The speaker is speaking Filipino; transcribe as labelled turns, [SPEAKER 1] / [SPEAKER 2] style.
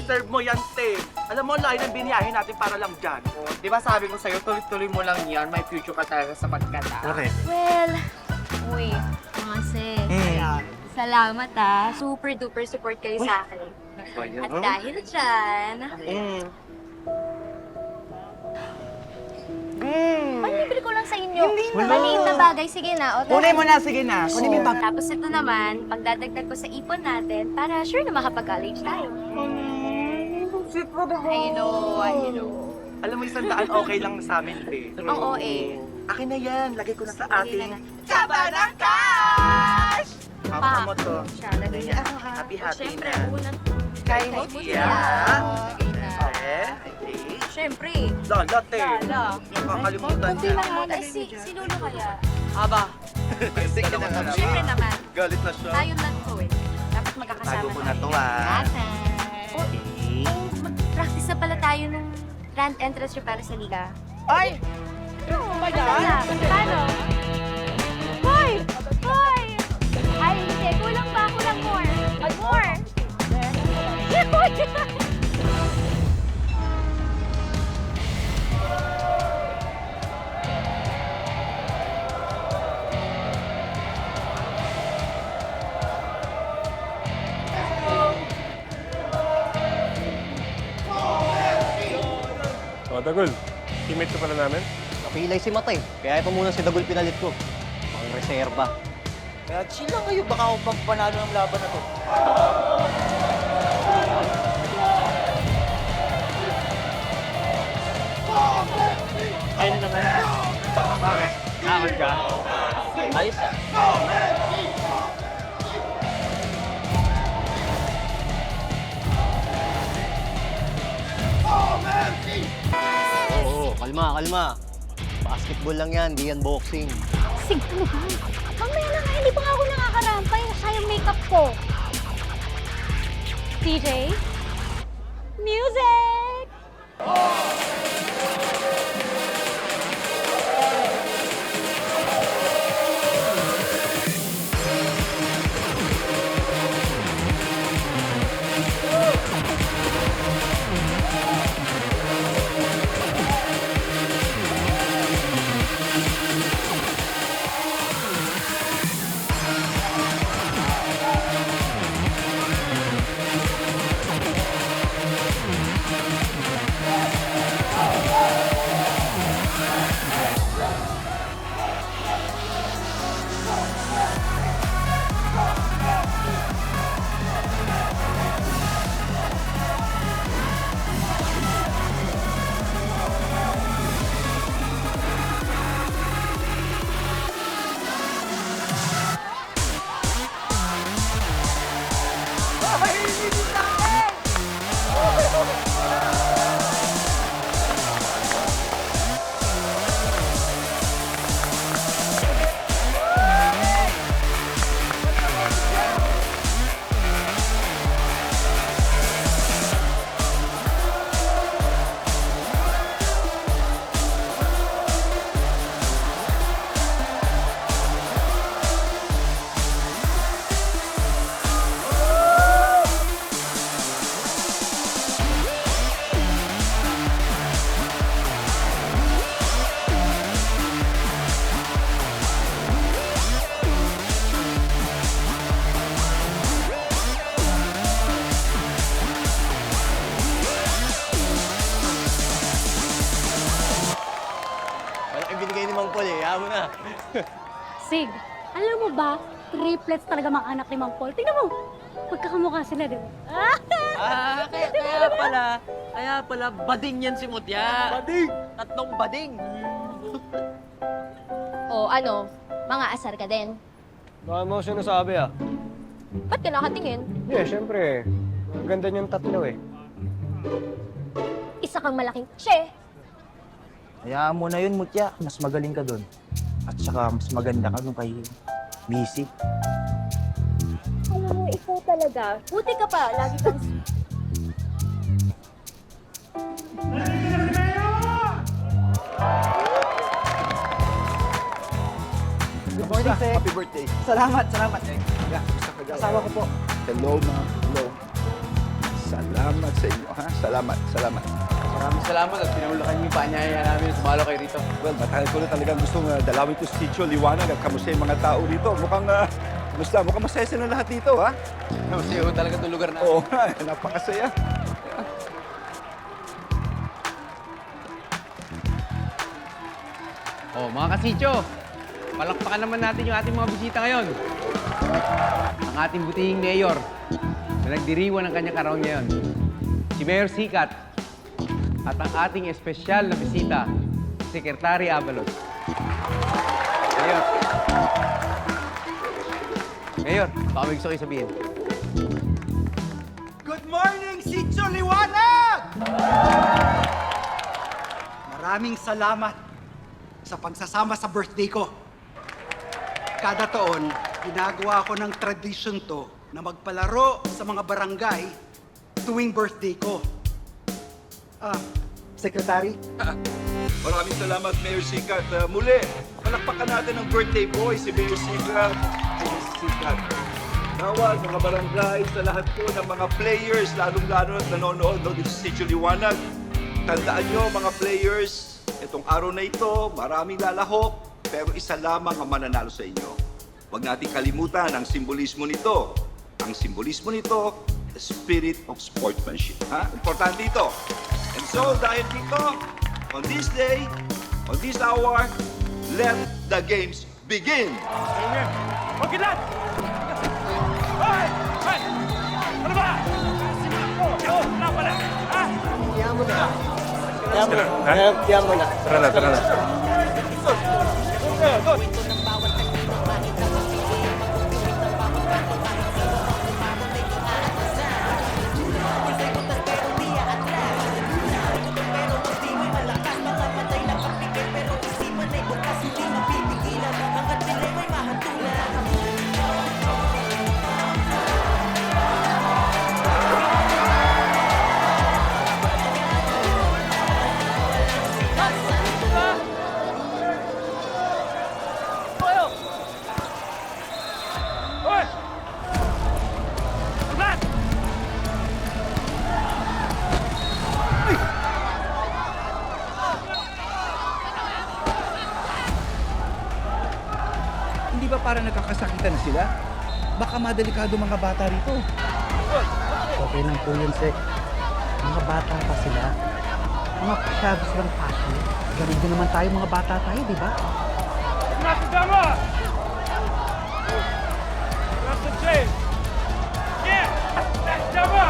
[SPEAKER 1] deserve mo yan, te. Alam mo, layo ng biniyahin natin para lang dyan.
[SPEAKER 2] Di ba sabi ko sa'yo, tuloy-tuloy mo lang yan. May future ka talaga sa pagkanta.
[SPEAKER 1] Okay.
[SPEAKER 3] Well, uy, kasi, salamat ah. Super duper support kayo sa akin. At dahil dyan, panibili ko lang sa inyo. Maliit na bagay, sige na. O,
[SPEAKER 2] Kunin mo na, sige na. Kunin mo yung bag.
[SPEAKER 3] Tapos ito naman, pagdadagdag ko sa ipon natin para sure na makapag-college tayo. I know.
[SPEAKER 1] Alam mo, 100 okay lang sa amin, te.
[SPEAKER 3] Ang OA.
[SPEAKER 1] Akin na yan. Lagay ko na sa ating
[SPEAKER 3] Taba ng cash!
[SPEAKER 1] Hama mo to.
[SPEAKER 3] Siya, lagay niya.
[SPEAKER 1] Happy-happy
[SPEAKER 3] Siyempre,
[SPEAKER 1] na.
[SPEAKER 3] unang
[SPEAKER 2] Kaya mo
[SPEAKER 1] Yeah.
[SPEAKER 3] lagay na.
[SPEAKER 1] Okay.
[SPEAKER 3] Siyempre.
[SPEAKER 1] Lala, te.
[SPEAKER 3] Lala.
[SPEAKER 1] Makakalimutan niya.
[SPEAKER 3] Ay, si Lolo kaya?
[SPEAKER 2] Aba.
[SPEAKER 1] Sige na nga.
[SPEAKER 3] Siyempre naman.
[SPEAKER 1] Galit na siya.
[SPEAKER 3] Tayo lang to eh. Dapat magkakasama
[SPEAKER 1] Tago ko na to, ah.
[SPEAKER 3] Okay. Mag-practice na pala tayo nung grand entrance yung para sa liga.
[SPEAKER 2] Ay!
[SPEAKER 3] Paano? Hoy! Hoy! Ay, hindi. Kulang pa. Kulang more. More!
[SPEAKER 4] O, Dagul, teammate ka pala namin?
[SPEAKER 5] Napilay si Matay. Kaya ito muna si Dagul pinalit ko. Pang reserba.
[SPEAKER 2] Kaya chill lang kayo. Baka ako pagpanalo ng laban na to.
[SPEAKER 5] Ayun naman. Bakit? Akot ka? Ayos ah. Oo, kalma. Basketball lang yan, di yan boxing.
[SPEAKER 6] Sig, ano ba? Mamaya na nga, hindi pa nga ako nakakarampay. Sayang makeup ko. DJ? Music!
[SPEAKER 5] Malaking binigay ni Mang Paul eh. Hayaan mo na.
[SPEAKER 6] Sig, alam mo ba, triplets talaga mga anak ni Mang Paul. Tingnan mo, magkakamukha sila, di ba?
[SPEAKER 2] Kaya pala, bading yan si Mutya. Bading! Tatlong bading.
[SPEAKER 3] O ano, mga asar ka din.
[SPEAKER 4] Baka mo sinasabi ah.
[SPEAKER 3] Ba't ka nakatingin?
[SPEAKER 4] Yeah, syempre. Ang ganda niyong tatlo eh.
[SPEAKER 3] Isa kang malaking she.
[SPEAKER 7] Hayaan mo na yun, Mutya. Mas magaling ka doon. At saka mas maganda ka nung kay Missy.
[SPEAKER 3] Alam mo, ikaw talaga. Buti ka pa, lagi kang...
[SPEAKER 7] Good morning, Sek. Happy birthday. Salamat. Yeah, gusto ka
[SPEAKER 5] Kasama ko po.
[SPEAKER 7] Hello, ma. Hello.
[SPEAKER 8] Salamat sa inyo, ha? Salamat, salamat.
[SPEAKER 2] Maraming salamat at pinahulakan niyo pa niya namin sumalo kayo rito.
[SPEAKER 8] Well, matagal ko na talagang gustong dalawin ko si Chicho Liwanag at kamusta yung mga tao dito. Mukhang masaya sila lahat dito, ha?
[SPEAKER 2] Masaya ko talaga itong lugar na.
[SPEAKER 8] Oo nga, napakasaya.
[SPEAKER 2] Oh, mga kasityo, palakpakan naman natin yung ating mga bisita ngayon. Ang ating butihing mayor na nagdiriwan ng kanyang karawang ngayon. Si Mayor Sikat at ang ating espesyal na bisita, Secretary Abalos. Mayor. Mayor, baka may gusto kayo sabihin.
[SPEAKER 9] Good morning, Sitio Liwanag! Maraming salamat sa pagsasama sa birthday ko. Kada taon, ginagawa ko ng tradisyon to na magpalaro sa mga barangay tuwing birthday ko. Secretary?
[SPEAKER 8] Maraming salamat, Mayor Sikat. Muli, palakpakan natin ang birthday boy, si Mayor Sikat. Mayor Sikat. Tawag, mga barangay, sa lahat po ng mga players, lalong-lalo at nanonood dito sa Sitio Liwanag. Tandaan nyo, mga players, itong araw na ito, maraming lalahok, pero isa lamang ang mananalo sa inyo. Huwag natin kalimutan ang simbolismo nito. Ang simbolismo nito, the spirit of sportsmanship. Ha? Importante ito. And so, dahil dito, on this day, on this hour, let the games begin!
[SPEAKER 4] Okay na! Hoy! Hoy! Ano ba? Wala pala! Ha?
[SPEAKER 5] Tiyan mo na.
[SPEAKER 4] Tara na, tara na.
[SPEAKER 8] Hindi ba parang nagkakasakitan na sila? Baka madelikado mga bata rito.
[SPEAKER 7] Okay lang po yun, Sek. Mga bata pa sila. Mga pasyado silang pasyo. Ganun din naman tayo, mga bata tayo, di ba?
[SPEAKER 4] Nakagama! Nasa jail! Yeah! Nakagama!